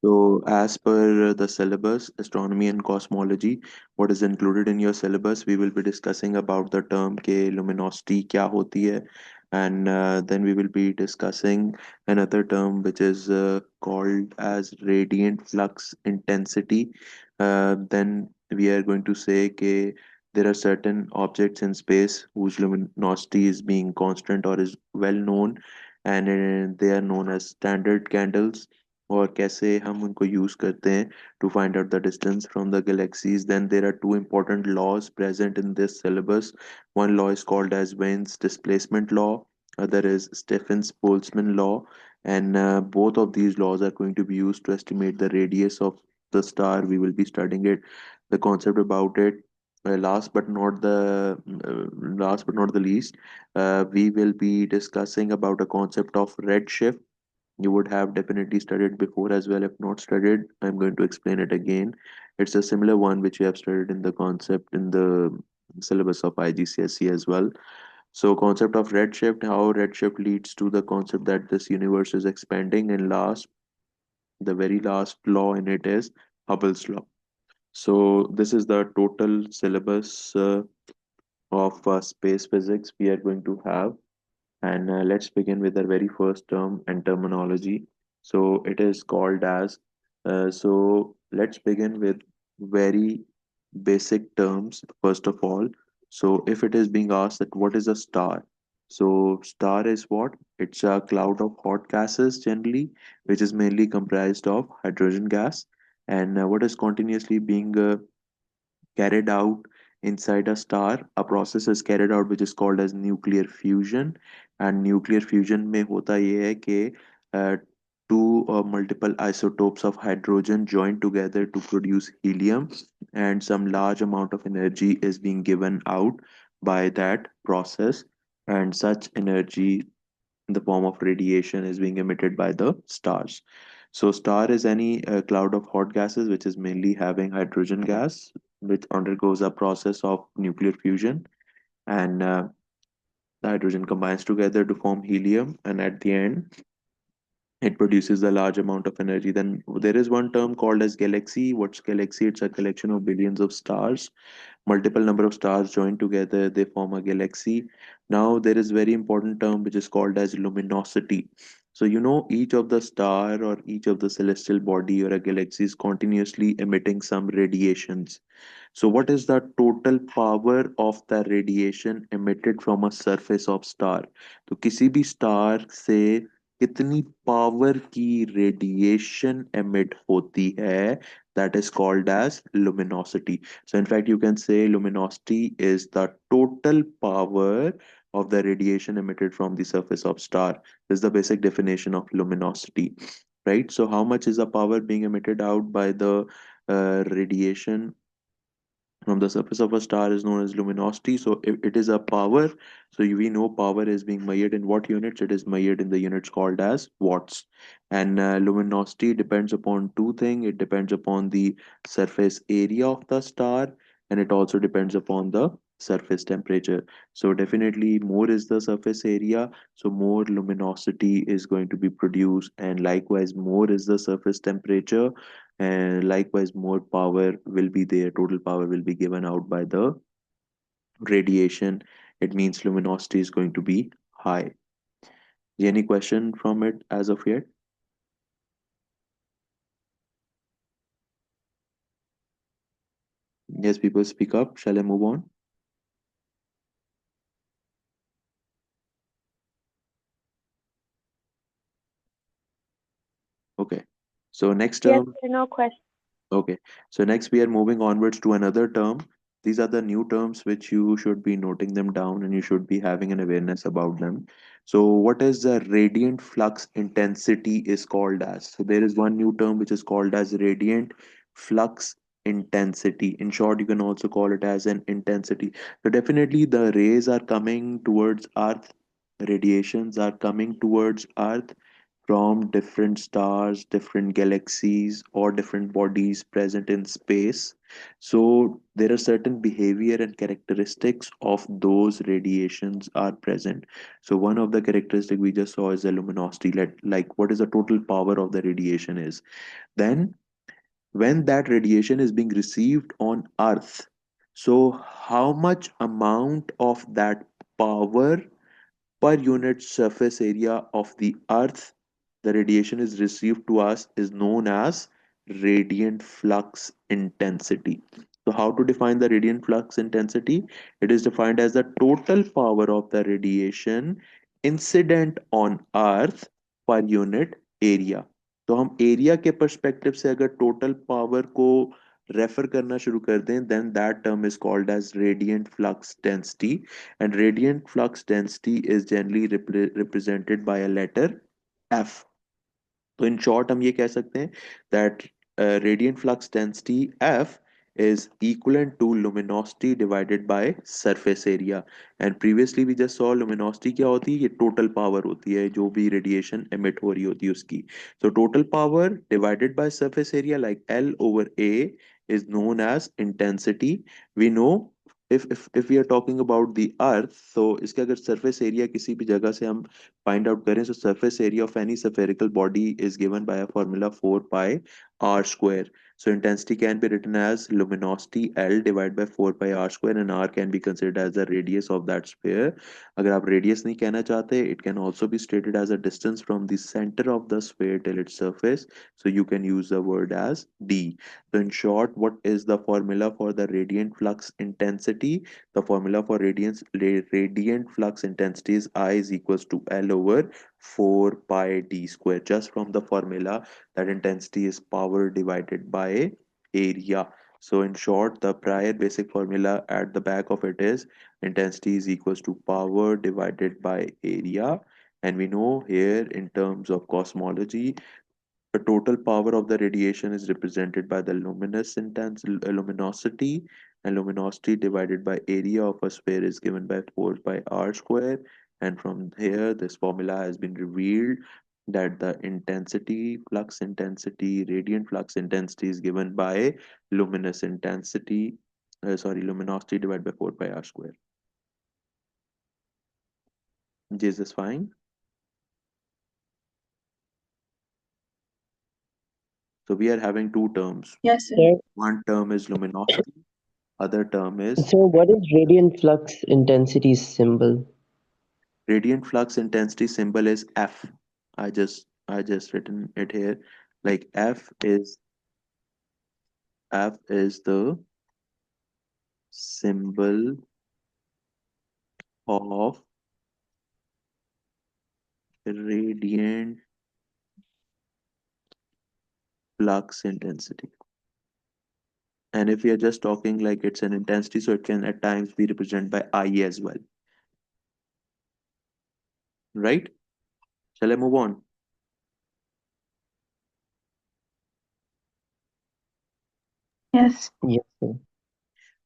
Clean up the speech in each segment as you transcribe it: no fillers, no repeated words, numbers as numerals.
So, as per the syllabus, astronomy and cosmology, what is included in your syllabus, we will be discussing about the term के luminosity क्या होती है, and then we will be discussing another term which is called as radiant flux intensity. Then we are going to say कि there are certain objects in space whose luminosity is being constant or is well known, and they are known as standard candles. और कैसे हम उनको use करते हैं to find out the distance from the galaxies. Then there are two important laws present in this syllabus. One law is called as Wien's displacement law, other is Stephen's Boltzmann law, and both of these laws are going to be used to estimate the radius of the star. We will be studying it, the concept about it. Last but not the least, we will be discussing about a concept of redshift. You would have definitely studied before as well. If not studied, I'm going to explain it again. It's a similar one which you have studied in the concept in the syllabus of IGCSE as well. So concept of redshift, how redshift leads to the concept that this universe is expanding, and last, the very last law in it is Hubble's law. So this is the total syllabus of space physics we are going to have. And let's begin with the very first term and terminology. So it is called as, so let's begin with very basic terms first of all. So if it is being asked that what is a star? So star is what? It's a cloud of hot gases generally, which is mainly comprised of hydrogen gas. And what is continuously being carried out inside a star. A process is carried out which is called as nuclear fusion, and nuclear fusion में होता ये है कि uh, two or multiple isotopes of hydrogen join together to produce helium, and some large amount of energy is being given out by that process, and such energy in the form of radiation is being emitted by the stars. So star is any cloud of hot gases which is mainly having hydrogen gas, which undergoes a process of nuclear fusion, and the hydrogen combines together to form helium, and at the end it produces a large amount of energy. Then there is one term called as galaxy. What's galaxy? It's a collection of billions of stars. Multiple number of stars join together, they form a galaxy. Now there is very important term which is called as luminosity. So you know each of the star or each of the celestial body or a galaxy is continuously emitting some radiations. So what is the total power of the radiation emitted from a surface of star? तो किसी भी star से कितनी power की radiation emit होती है, that is called as luminosity. So in fact you can say luminosity is the total power of the radiation emitted from the surface of star. This is the basic definition of luminosity, right? So how much is the power being emitted out by the radiation from the surface of a star is known as luminosity. So if it is a power, so we know power is being measured in what units? It is measured in the units called as watts. And luminosity depends upon two things. It depends upon the surface area of the star, and it also depends upon the surface temperature. So definitely more is the surface area, so more luminosity is going to be produced, and likewise more is the surface temperature, and likewise more power will be there, total power will be given out by the radiation. It means luminosity is going to be high. Any question from it as of yet? Yes, people speak up. Shall I move on? Okay, so next Yes, term. there are no questions. Okay, so next we are moving onwards to another term. These are the new terms which you should be noting them down and you should be having an awareness about them. So what is the radiant flux intensity is called as? So there is one new term which is called as radiant flux intensity. In short, you can also call it as an intensity. So definitely the rays are coming towards Earth, radiations are coming towards Earth, from different stars, different galaxies, or different bodies present in space. So there are certain behavior and characteristics of those radiations are present. So one of the characteristic we just saw is the luminosity, like what is the total power of the radiation is. Then when that radiation is being received on Earth, so how much amount of that power per unit surface area of the Earth the radiation is received to us is known as radiant flux intensity. So, how to define the radiant flux intensity? It is defined as the total power of the radiation incident on Earth per unit area. तो हम area के perspective से अगर total power को refer करना शुरू कर दें then that term is called as radiant flux density and radiant flux density is generally represented by a letter F. तो इन शॉर्ट हम ये कह सकते हैं that radiant flux density F is equivalent to luminosity divided by surface area. And previously we just saw luminosity क्या होती है, ये total power होती है जो भी radiation emit हो रही होती है उसकी. So total power divided by surface area like L over A is known as intensity. We know if we are talking about the earth, so इसके अगर surface area किसी भी जगह से हम find out करें, so surface area of any spherical body is given by a formula 4 pi r square. So intensity can be written as luminosity L divided by 4 pi r square, and r can be considered as the radius of that sphere. अगर आप radius नहीं कहना चाहते, it can also be stated as a distance from the center of the sphere till its surface. So you can use the word as d. So in short, what is the formula for the radiant flux intensity? The formula for radiant flux intensity is I is equals to L over 4 pi d square. Just from the formula, that intensity is power divided by area. So in short, the prior basic formula at the back of it is intensity is equals to power divided by area. And we know here in terms of cosmology, the total power of the radiation is represented by the luminosity, and luminosity divided by area of a sphere is given by 4 pi r square. And from here, this formula has been revealed that the intensity, flux intensity, radiant flux intensity is given by luminosity divided by 4 pi r square. Is this fine? So we are having two terms. Yes, sir. Sir, One term is luminosity, other term is so what is radiant flux intensity symbol? radiant flux intensity symbol is F. I just written it here. Like F is the symbol of radiant flux intensity. And if we are just talking like it's an intensity, so it can at times be represented by I as well. Right? Shall I move on? Yes. Yes, sir.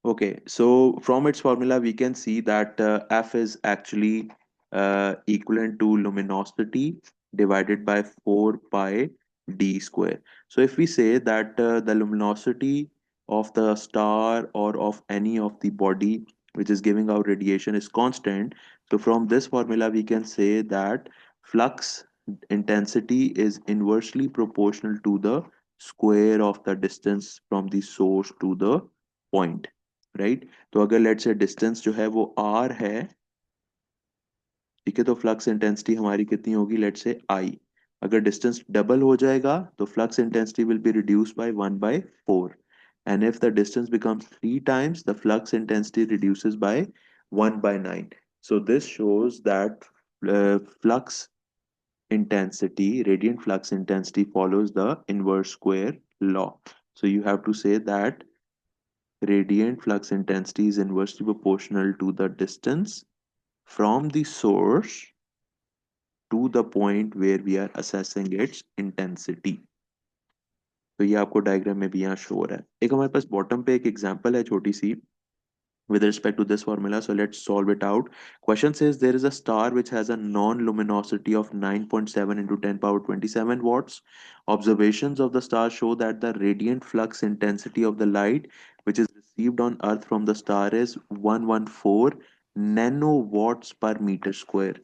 Okay, so from its formula, we can see that F is actually equivalent to luminosity divided by 4 pi d square. So if we say that the luminosity of the star or of any of the body which is giving out radiation is constant, so from this formula, we can say that flux intensity is inversely proportional to the square of the distance from the source to the point. Right तो अगर late से distance जो है वो are है, ठीक है, तो फ्लक्स इंटेंसिटी हमारी कितनी होगी, लेट से आई. अगर डिस्टेंस डबल हो जाएगा तो flux intensity will be reduce by 1/4. And if the distance becomes 3 times the flux intensity reduces by 1/9. So this shows that flux intensity, radiant flux intensity follows the inverse square law. So you have to say that radiant flux intensity is inversely proportional to the distance from the source to the point where we are assessing its intensity. तो ये आपको diagram में भी यहाँ show हो रहा है. एक हमारे पास बॉटम पे एक एग्जांपल है छोटी सी. with respect to this formula. So let's solve it out. Question says there is a star which has a non-luminosity of 9.7 into 10 power 27 watts. Observations of the star show that the radiant flux intensity of the light which is received on Earth from the star is 114 nanowatts per meter square.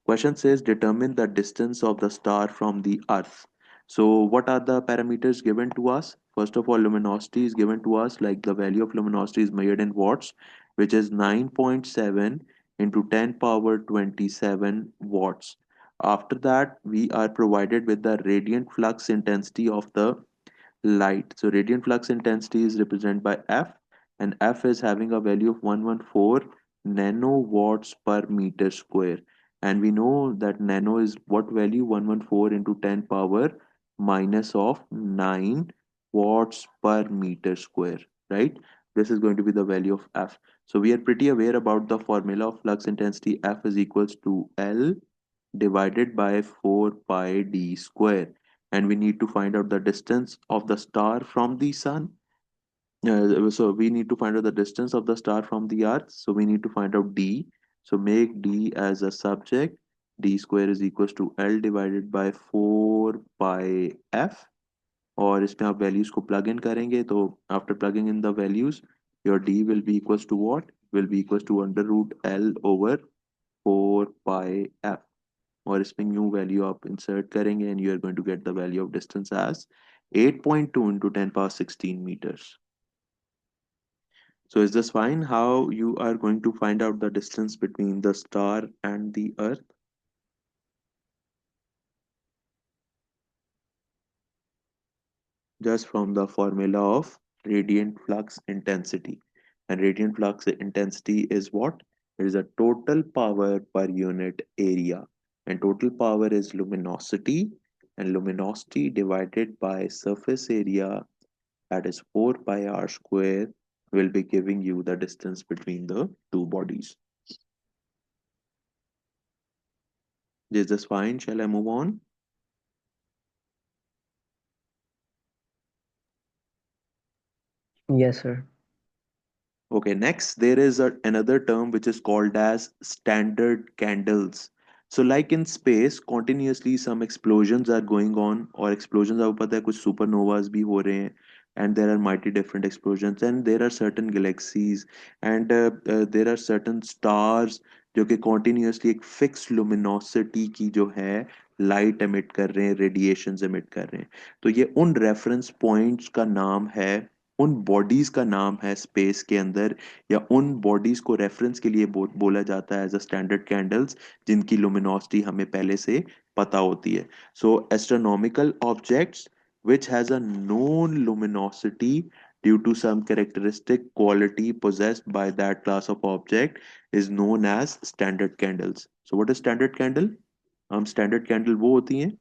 Question says determine the distance of the star from the Earth. So what are the parameters given to us? First of all, luminosity is given to us, like the value of luminosity is measured in watts, which is 9.7 into 10 power 27 watts. After that, we are provided with the radiant flux intensity of the light. So radiant flux intensity is represented by F, and F is having a value of 114 nanowatts per meter square. And we know that nano is what value? 114 into 10 power minus of 9 watts per meter square, right? This is going to be the value of F. So we are pretty aware about the formula of flux intensity. F is equals to L divided by 4 pi d square, and we need to find out the distance of the star from the sun. So we need to find out the distance of the star from the earth, so we need to find out d. So make d as a subject. D square is equals to L divided by 4 pi f, और इसमें आप values को plug in करेंगे तो after plugging in the values your d will be equals to what, will be equals to under root l over 4 pi f, और इसमें new value आप insert करेंगे and you are going to get the value of distance as 8.2 into 10 power 16 meters. So is this fine? How you are going to find out the distance between the star and the earth? Just from the formula of radiant flux intensity. And radiant flux intensity is what? It is a total power per unit area. And total power is luminosity, and luminosity divided by surface area, that is 4 pi r square, will be giving you the distance between the two bodies. Is this fine? Shall I move on? Yes, sir. Okay, next there is another term which is called as standard candles. So like in space, continuously some explosions are going on, or explosions आपको पता है कुछ supernovas भी हो रहे हैं, and there are mighty different explosions, and there are certain galaxies, and there are certain stars जो कि continuously एक fixed luminosity की जो है light emit कर रहे हैं, radiations emit कर रहे हैं. तो ये उन reference points का नाम है, उन बॉडीज का नाम है स्पेस के अंदर, या उन बॉडीज को रेफरेंस के लिए बोला जाता है एज अ स्टैंडर्ड कैंडल्स, जिनकी लुमिनोसिटी हमें पहले से पता होती है. So astronomical objects which has a known luminosity due to some characteristic quality possessed by that class of object is known as standard candles. So what is standard candle? हम standard candle वो होती हैं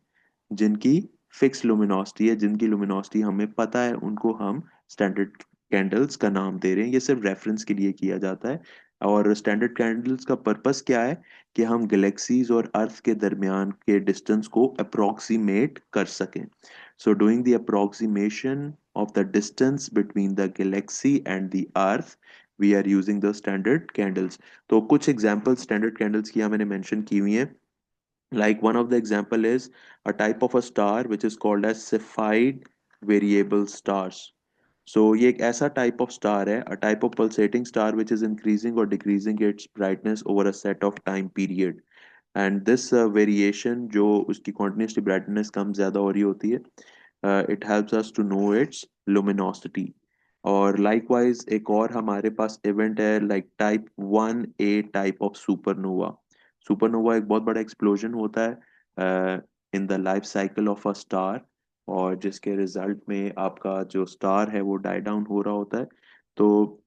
जिनकी fix लुमिनोसिटी है, जिनकी लुमिनोसिटी हमें पता है, उनको हम स्टैंडर्ड कैंडल्स का नाम दे रहे हैं. ये सिर्फ रेफरेंस के लिए किया जाता है. और स्टैंडर्ड कैंडल्स का पर्पस क्या है कि हम गैलेक्सीज और अर्थ के दरमियान के डिस्टेंस को अप्रोक्सीमेट कर सकें. So doing the approximation of the distance between the galaxy and the earth, we are using the standard candles. तो कुछ एग्जांपल स्टैंडर्ड कैंडल्स की यहाँ मैंने मेंशन की हुई हैं. Like one of the example is a type of a star which is called as Cepheid variable stars. So ये एक ऐसा type of star है, a type of pulsating star which is increasing or decreasing its brightness over a set of time period. And this variation जो उसकी continuously brightness कम ज़्यादा हो रही होती है, it helps us to know its luminosity. और likewise एक और हमारे पास event है like type 1a type of supernova. Supernova एक बहुत बड़ा एक्सप्लोजन होता है in the life cycle of a star, और जिसके रिजल्ट में आपका जो स्टार है वो डाई डाउन हो रहा होता है. तो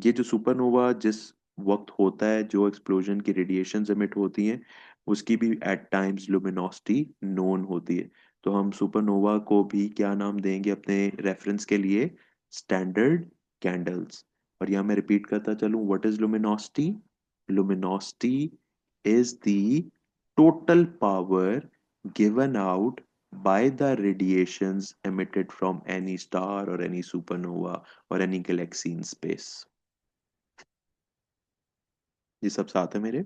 ये जो सुपरनोवा जिस वक्त होता है, जो एक्सप्लोजन की रेडिएशन एमिट होती हैं, उसकी भी एट टाइम्स लुमिनोसिटी नोन होती है. तो हम सुपरनोवा को भी क्या नाम देंगे अपने रेफरेंस के लिए? Standard candles. और यहाँ मैं रिपीट करता चलूँ, what is luminosity? Luminosity is the total power given out by the radiations emitted from any star or any supernova or any galaxy in space. ये सब साथ है मेरे?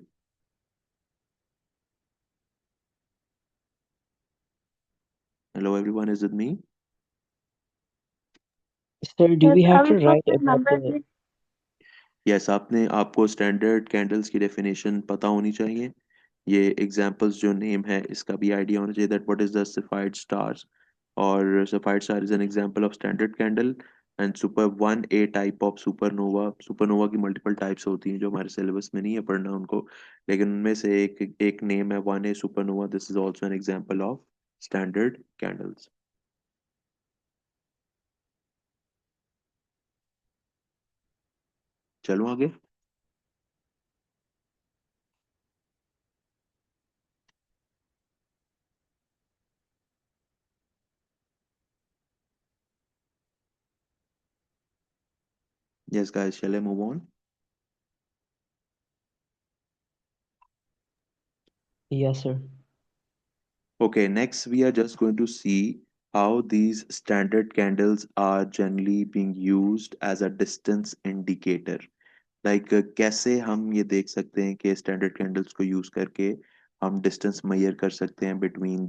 Hello everyone, is with me? Sir, do Yes, we I have will to put write the about numbers the... in. Yes, आपको standard candles की definition पता होनी चाहिए। ये एग्जांपल्स जो नेम है इसका भी आइडिया होना चाहिए that what is the Cepheid stars. और Cepheid star is an example of standard candle. And super one a type of supernova. Supernova की मल्टीपल टाइप्स होती हैं जो हमारे सिलेबस में नहीं है पढ़ना उनको, लेकिन उनमें से एक एक नेम है one a supernova. This is also an example of standard candles. चलो आगे। Yes guys, shall I move on? Yes, sir. Okay, next we are just going to see how these standard candles are generally being used as a distance indicator. Like कैसे हम ये देख सकते हैं कि standard candles को use करके हम डिस्टेंस मेजर कर सकते हैं बिटवीन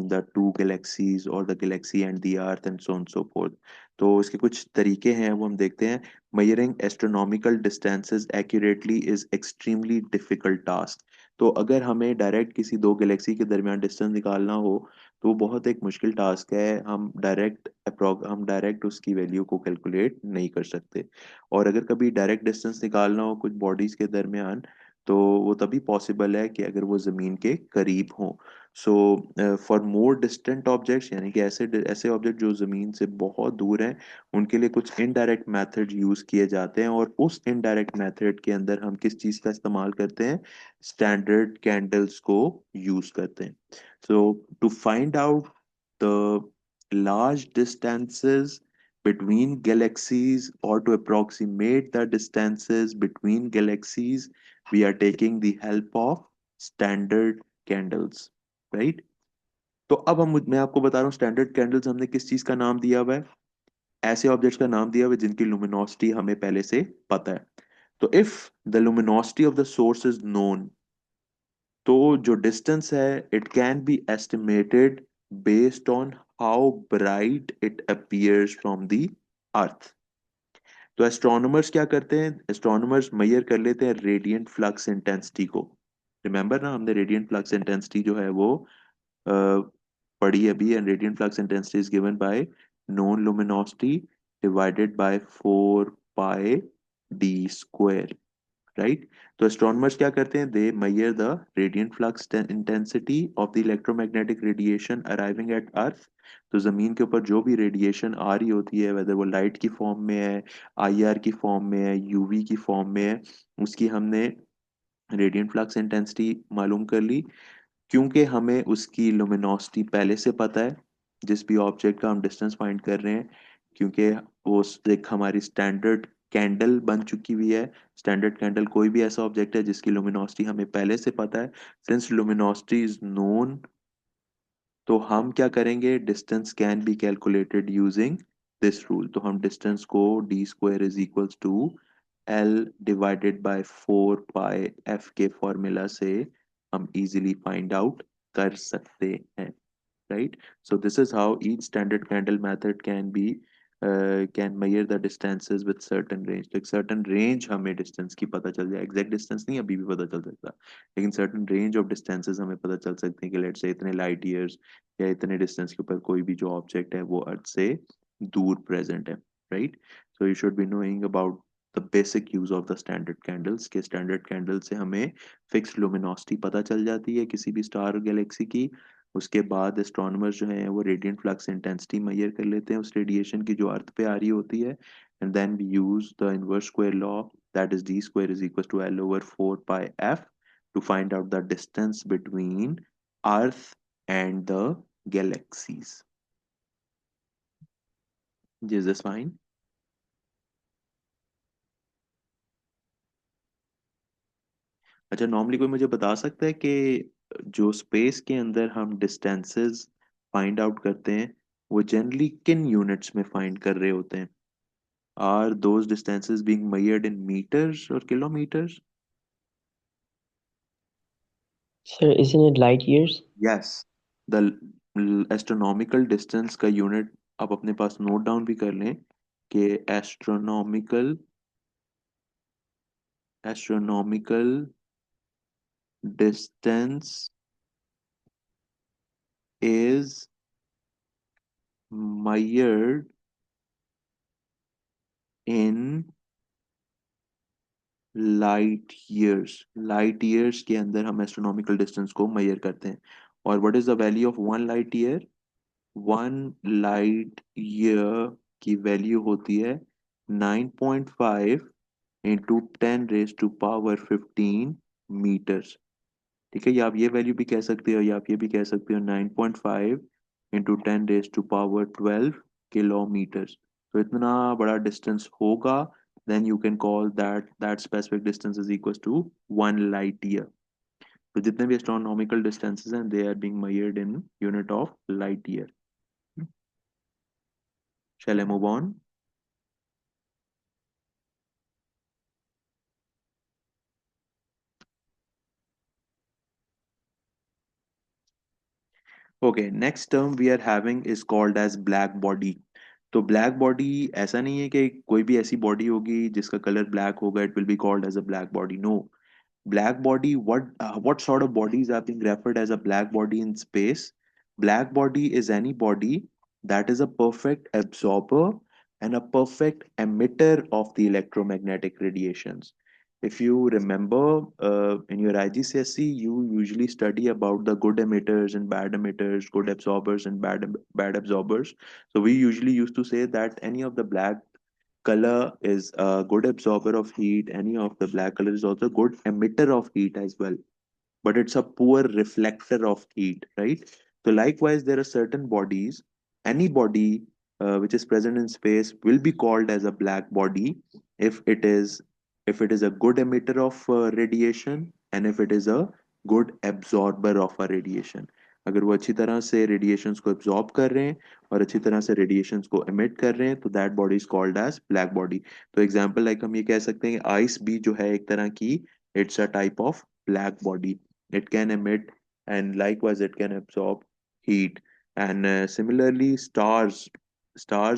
द टू गैलेक्सीज और the galaxy and the earth and so on so fourth. तो इसके कुछ तरीके हैं वो हम देखते हैं। Measuring astronomical distances accurately is extremely difficult task. तो अगर हमें डायरेक्ट किसी दो गैलेक्सी के दरमियान डिस्टेंस निकालना हो तो वो बहुत एक मुश्किल टास्क है। हम डायरेक्ट उसकी वैल्यू को कैलकुलेट नहीं कर सकते। और अगर कभी डायरेक्ट डिस्टेंस निकालना हो कुछ बॉडीज के दरमियान तो वो तभी पॉसिबल है कि अगर वो जमीन के करीब हो। So for more distant objects, यानी कि ऐसे ऐसे ऑब्जेक्ट जो जमीन से बहुत दूर हैं, उनके लिए कुछ इनडायरेक्ट मेथड यूज किए जाते हैं। और उस इनडायरेक्ट मेथड के अंदर हम किस चीज का इस्तेमाल करते हैं? स्टैंडर्ड कैंडल्स को यूज करते हैं। So to find out the large distances between galaxies, or to approximate the distances between galaxies, we are taking the help of standard candles, right? तो अब मैं आपको बता रहा हूँ स्टैंडर्ड कैंडल्स हमने किस चीज का नाम दिया हुआ है। ऐसे ऑब्जेक्ट्स का नाम दिया हुआ है जिनकी लुमिनोसिटी हमें पहले से पता है। तो if the luminosity of the source is known, तो जो डिस्टेंस है it can be estimated based on how bright it appears from the earth. तो एस्ट्रोनॉमर्स क्या करते हैं? एस्ट्रोनॉमर्स मेजर कर लेते हैं रेडियंट फ्लक्स इंटेंसिटी को। रिमेंबर ना, हमने रेडियंट फ्लक्स इंटेंसिटी जो है वो अ, पढ़ी अभी। And radiant flux intensity is given by known luminosity divided by 4 pi d square, right? तो एस्ट्रोनॉमर्स क्या करते हैं? They measure the radiant flux intensity of the electromagnetic radiation arriving at earth. तो जमीन के ऊपर जो भी रेडिएशन आ रही होती है, वेदर वो लाइट की फॉर्म में है, आईआर की फॉर्म में है, यूवी की फॉर्म में है, उसकी हमने रेडियंट फ्लक्स इंटेंसिटी मालूम कर ली। क्योंकि हमें उसकी लुमिनोसिटी पहले से पता है जिस भी ऑब्जेक्ट का हम डिस्टेंस फाइंड कर रहे हैं, क्योंकि वो एक हमारी स्टैंडर्ड कैंडल बन चुकी हुई है। स्टैंडर्ड कैंडल कोई भी ऐसा ऑब्जेक्ट है जिसकी लुमिनोसिटी हमें पहले से पता है। सिंस लुमिनोसिटी इज नोन, तो हम क्या करेंगे? Distance can be calculated using this rule. तो हम डिस्टेंस को d² = L divided by 4 pi f के फॉर्मूला से हम इजीली फाइंड आउट कर सकते हैं, right? So this is how each standard candle method can measure the distances with certain range। तो एक certain range हमें distance की पता चल जाए, exact distance नहीं अभी भी पता चल सकता, लेकिन certain range of distances हमें पता चल सकते हैं कि let's say इतने light years या इतने distance के ऊपर कोई भी जो object है वो अर्थ से दूर present है, right? So you should be knowing about the basic use of the standard candles। के standard candle से हमें fixed luminosity पता चल जाती है किसी भी स्टार और गैलेक्सी की। उसके बाद एस्ट्रोनॉमर्स जो हैं वो रेडियंट फ्लक्स इंटेंसिटी मेजर कर लेते हैं उस रेडिएशन की जो अर्थ पे आ रही होती है। And then we use the inverse square law, that is d² = L/4 pi f, to find out the distance between earth and the galaxies। Is this fine? अच्छा, नॉर्मली कोई मुझे बता सकता है कि जो स्पेस के अंदर हम डिस्टेंसेस फाइंड आउट करते हैं वो जनरली किन यूनिट्स में फाइंड कर रहे होते हैं? Are those distances being measured in meters or kilometers? Sir, isn't it light years? Yes. The astronomical distance का यूनिट आप अपने पास नोट डाउन भी कर लें कि astronomical distance is measured in light years के अंदर हम एस्ट्रोनॉमिकल डिस्टेंस को मेजर करते हैं. और what is the value of 1 light year? 1 light year की वैल्यू होती है 9.5 into 10 raise to power 15 meters. ठीक है, या आप ये वैल्यू भी कह सकते हो या आप ये भी कह सकते हो 9.5 into 10 raise to power 12 kilometers. तो इतना बड़ा डिस्टेंस होगा, then you can call that specific distance is equals to 1 light year. तो जितने भी astronomical distances हैं they are being measured in unit of light year. Shall I move on? Okay, next term we are having is called as black body. तो black body ऐसा नहीं है कि कोई भी ऐसी बॉडी होगी जिसका कलर ब्लैक होगा, it will be called as a black body. No. Black body, what sort of bodies are being referred as a black body in space? Black body is any body that is a perfect absorber and a perfect emitter of the electromagnetic radiations. If you remember, in your IGCSE, you usually study about the good emitters and bad emitters, good absorbers and bad absorbers. So we usually used to say that any of the black color is a good absorber of heat. Any of the black color is also a good emitter of heat as well, but it's a poor reflector of heat, right? So likewise, there are certain bodies. Any body which is present in space will be called as a black body if it is a good emitter of radiation, and if it is a good absorber of a radiation. अगर वो अच्छी तरह से radiations को absorb कर रहे हैं और अच्छी तरह से रेडिएशंस को एमिट कर रहे हैं, तो that body is called as black body. तो एग्जांपल लाइक हम ये कह सकते हैं कि आइस भी जो है एक तरह की, it's a type of black body. It can emit, and likewise it can absorb heat. And similarly, stars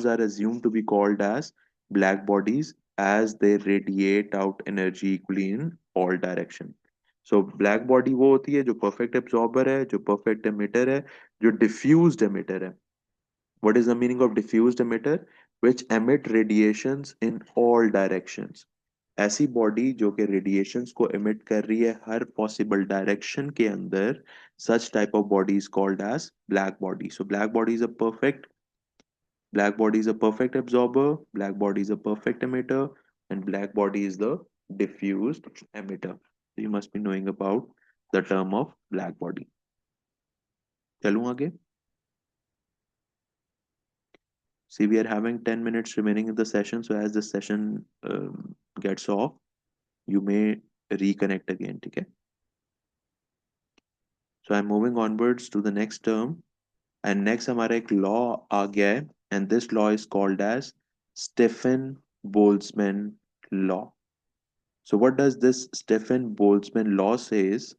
are assumed to be called as black bodies as they radiate out energy equally in all direction. So black body वो होती है जो perfect absorber है, जो perfect emitter है, जो diffused emitter है. What is the meaning of diffused emitter? Which emit radiations in all directions. ऐसी बॉडी जो कि रेडिएशंस को एमिट कर रही है हर पॉसिबल डायरेक्शन के अंदर, such type of body is called as black body. So black body is a perfect absorber, black body is a perfect emitter, and black body is the diffused emitter. So you must be knowing about the term of black body. चलूं आगे. See, we are having 10 minutes remaining in the session, so as the session gets off, you may reconnect again. Okay? So I'm moving onwards to the next term, and next हमारा एक law आ गया है, and this law is called as Stefan-Boltzmann law. So what does this Stefan-Boltzmann law says?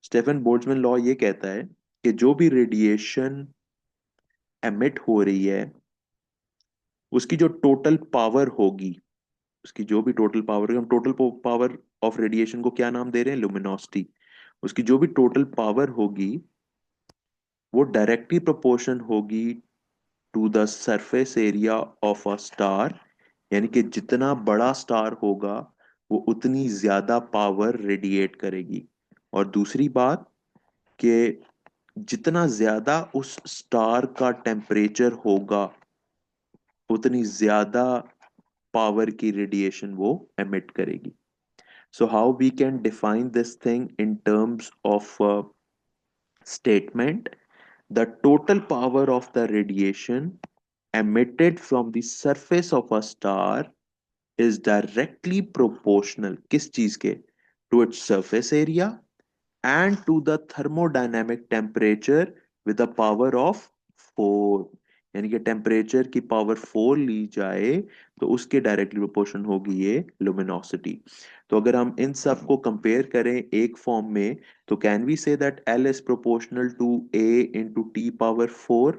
Stefan-Boltzmann law ये कहता है कि जो भी रेडिएशन एमिट हो रही है उसकी जो टोटल पावर होगी, उसकी जो भी टोटल पावर, हम टोटल पावर ऑफ रेडिएशन को क्या नाम दे रहे हैं? लुमिनोसिटी. उसकी जो भी टोटल पावर होगी वो डायरेक्टली प्रोपोर्शन होगी to the surface area of a star. यानी कि जितना बड़ा स्टार होगा वो उतनी ज्यादा पावर रेडिएट करेगी. और दूसरी बात कि जितना ज्यादा उस स्टार का टेम्परेचर होगा उतनी ज्यादा पावर की रेडिएशन वो एमिट करेगी. So how we can define this thing in terms of statement? The total power of the radiation emitted from the surface of a star is directly proportional किस चीज के? To its surface area and to the thermodynamic temperature with a power of 4. यानी कि temperature की power 4 ली जाए तो उसके directly proportion होगी ये लुमिनोसिटी। तो अगर हम इन सब को कंपेयर करें एक फॉर्म में, तो can we say that L is proportional to A into T power 4?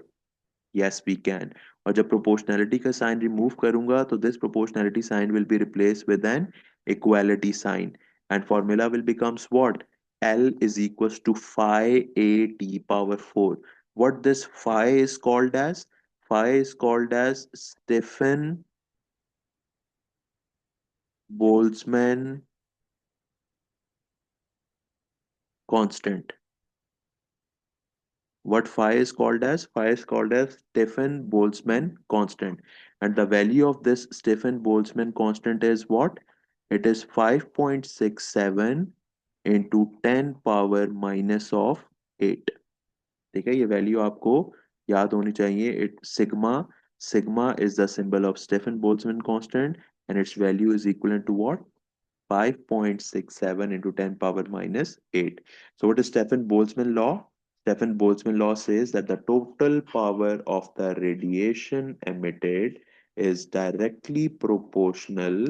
Yes we can. और जब प्रोपोर्शनैलिटी का साइन रिमूव करूंगा तो this proportionality sign will be replace with an equality sign, and formula will becomes what? L is equals to phi a t power 4. What this phi is called as? Phi is called as Stephen Boltzmann constant. What phi is called as? Phi is called as Stephen Boltzmann constant. And the value of this Stephen Boltzmann constant is what? It is 5.67 into 10 power minus of 8. ठीक है, ये value आपको याद होनी चाहिए। It sigma is the symbol of Stefan Boltzmann constant, and its value is equal to what? 5.67 into 10 power minus 8. So what is Stefan Boltzmann law? Stefan Boltzmann law says that the total power of the radiation emitted is directly proportional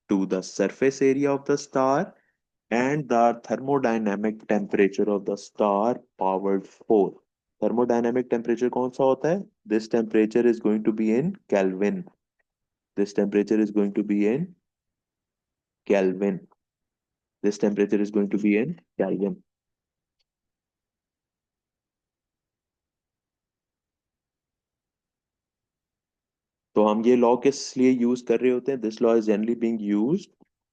to the surface area of the star and the thermodynamic temperature of the star powered 4. Thermodynamic temperature कौन सा होता है? This temperature is going to be in Kelvin. This temperature is going to be in Kelvin. This temperature is going to be in Kelvin. तो हम ये law किस लिए use कर रहे होते हैं? This law is generally being used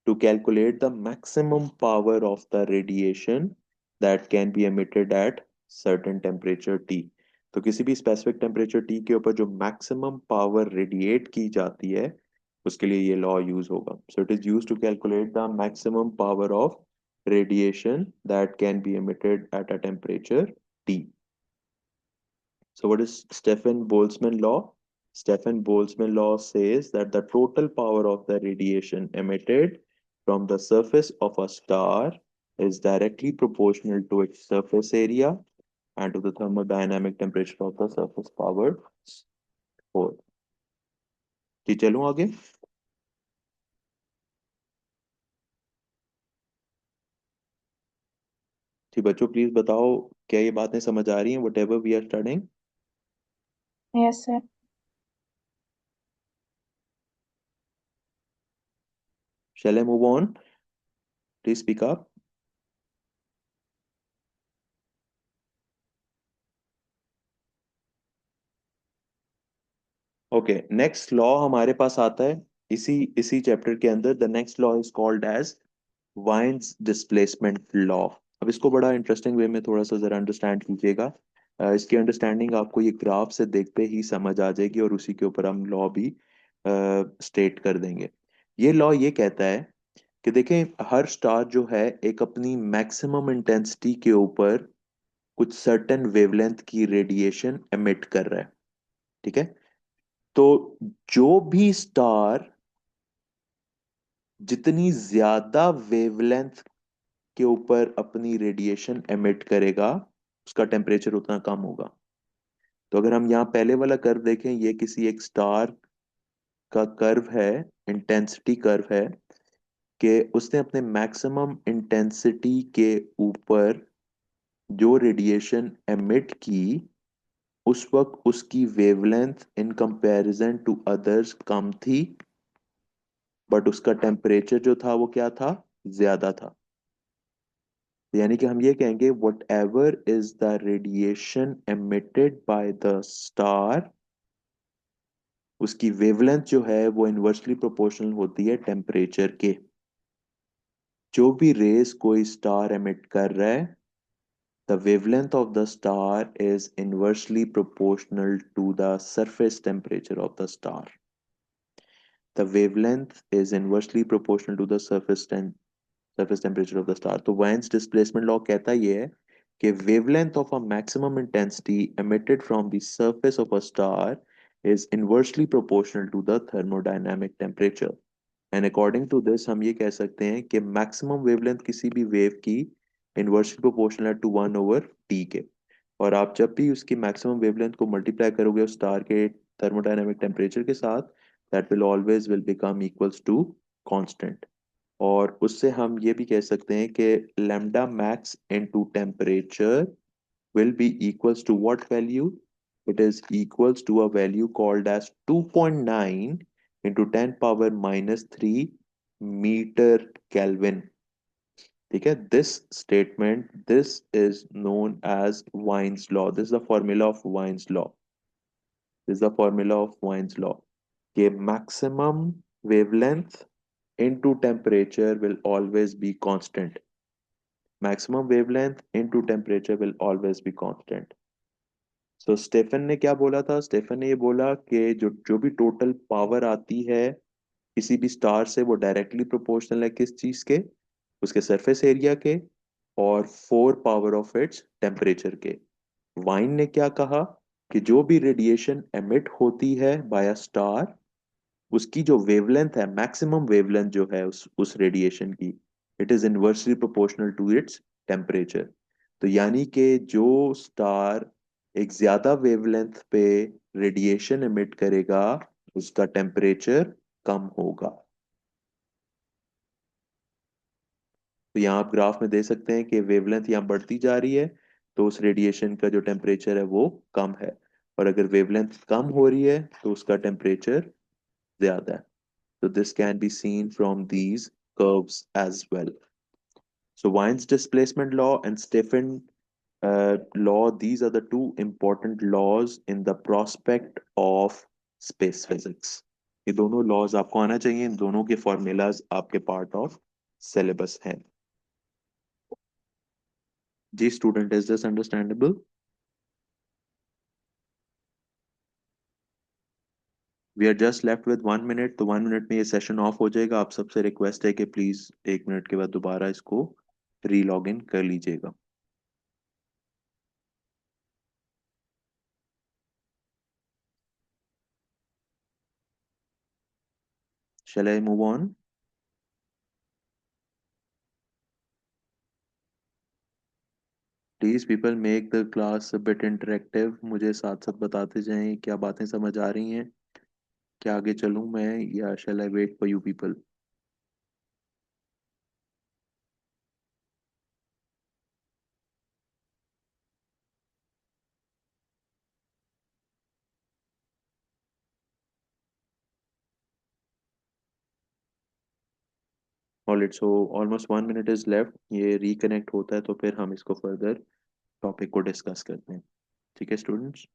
to calculate the maximum power of the radiation that can be emitted at certain temperature T. तो किसी भी स्पेसिफिक टेम्परेचर टी के ऊपर जो मैक्सिमम पावर रेडिएट की जाती है उसके लिए ये लॉ यूज होगा। So it is use to calculate the maximum power of radiation that can be emitted at a temperature T. So what is Stefan Boltzmann law? Stefan Boltzmann law says that the total power of the radiation emitted from the surface of a star is directly proportional to its surface area and to the thermodynamic temperature of the surface powered 4. जी चलूं आगे? जी बच्चों please बताओ, क्या ये बातें समझ आ रही हैं? Whatever we are studying, Yes, sir. shall I move on? Please speak up. Okay, next law हमारे पास आता है इसी इसी चैप्टर के अंदर। The next law is called as Wien's displacement law. अब इसको बड़ा इंटरेस्टिंग वे में थोड़ा सा जरा अंडरस्टैंड कीजिएगा। इसकी अंडरस्टैंडिंग आपको ये ग्राफ से देखते ही समझ आ जाएगी और उसी के ऊपर हम लॉ भी स्टेट कर देंगे। ये लॉ ये कहता है कि देखें, हर स्टार जो है एक अपनी मैक्सिमम इंटेंसिटी के ऊपर कुछ सर्टेन वेवलेंथ की रेडिएशन एमिट कर रहा है। ठीक है, तो जो भी स्टार जितनी ज्यादा वेवलेंथ के ऊपर अपनी रेडिएशन एमिट करेगा उसका टेम्परेचर उतना कम होगा। तो अगर हम यहाँ पहले वाला कर्व देखें, ये किसी एक स्टार का कर्व है, इंटेंसिटी कर्व है, कि उसने अपने मैक्सिमम इंटेंसिटी के ऊपर जो रेडिएशन एमिट की उस वक्त उसकी wavelength in comparison to others कम थी, बट उसका टेम्परेचर जो था वो क्या था? ज्यादा था। यानी कि हम ये कहेंगे what ever is the radiation emitted by the star, उसकी वेवलेंथ जो है वो इनवर्सली प्रोपोर्शनल होती है टेम्परेचर के। जो भी रेस कोई स्टार एमिट कर रहा है, the wavelength of the star is inversely proportional to the surface temperature of the star. The wavelength is inversely proportional to the surface temperature of the star. तो Wien's displacement law कहता ये है कि wavelength of a maximum intensity emitted from the surface of a star is inversely proportional to the thermodynamic temperature. And according to this हम ये कह सकते हैं कि maximum wavelength किसी भी wave की inversely proportional है to 1/t के। और आप जब भी उसकी मैक्सिमम वेवलेंथ को मल्टीप्लाई करोगे उस स्टार के थर्मोडायनेमिक टेम्परेचर के साथ, that will always will become equals to constant. और उससे हम ये भी कह सकते हैं कि lambda max into temperature will be equals to what value? It is equals to a value called as 2.9 into 10 power minus 3 meter Kelvin. ठीक है, this statement, this is known as Wien's law. This is the formula of Wien's law. This is the formula of Wien's law. कि maximum wavelength into temperature will always be constant. Maximum wavelength into temperature will always be constant. So Stefan ने क्या बोला था? Stephen ने ये बोला कि जो जो भी टोटल पावर आती है किसी भी स्टार से, वो डायरेक्टली प्रोपोर्शनल है किस चीज के? उसके सरफेस एरिया के, और 4 पावर ऑफ इट्स टेम्परेचर के। वाइन ने क्या कहा कि जो भी रेडिएशन एमिट होती है बाय अ स्टार, उसकी जो वेवलेंथ है, मैक्सिमम वेवलेंथ जो है उस रेडिएशन की, it is inversely proportional to its temperature. तो यानी कि जो स्टार एक ज्यादा वेवलेंथ पे रेडिएशन एमिट करेगा, उसका टेम्परेचर कम होगा। तो यहाँ आप ग्राफ में दे सकते हैं कि वेवलेंथ यहाँ बढ़ती जा रही है, तो उस रेडिएशन का जो टेम्परेचर है वो कम है। और अगर वेवलेंथ कम हो रही है तो उसका टेम्परेचर ज्यादा है। So this can be seen from these curves as well. So Wien's displacement law and Stefan law, these are the two important laws in the prospect of space physics. ये दोनों laws आपको आना चाहिए, इन दोनों के formulas आपके part of syllabus हैं। जी student, is this understandable? We are just left with 1 minute, तो 1 minute में ये session off हो जाएगा। आप सबसे request है कि please 1 minute के बाद दोबारा इसको re-log in कर लीजिएगा। Shall I move on? Please people make the class a bit interactive. मुझे साथ साथ बताते जाएं क्या बातें समझ आ रही हैं। क्या आगे चलूं मैं, या shall I wait for you people? Alright, so almost 1 minute is left. ये रिकनेक्ट होता है तो फिर हम इसको फर्दर टॉपिक को डिस्कस करते हैं। ठीक है स्टूडेंट्स?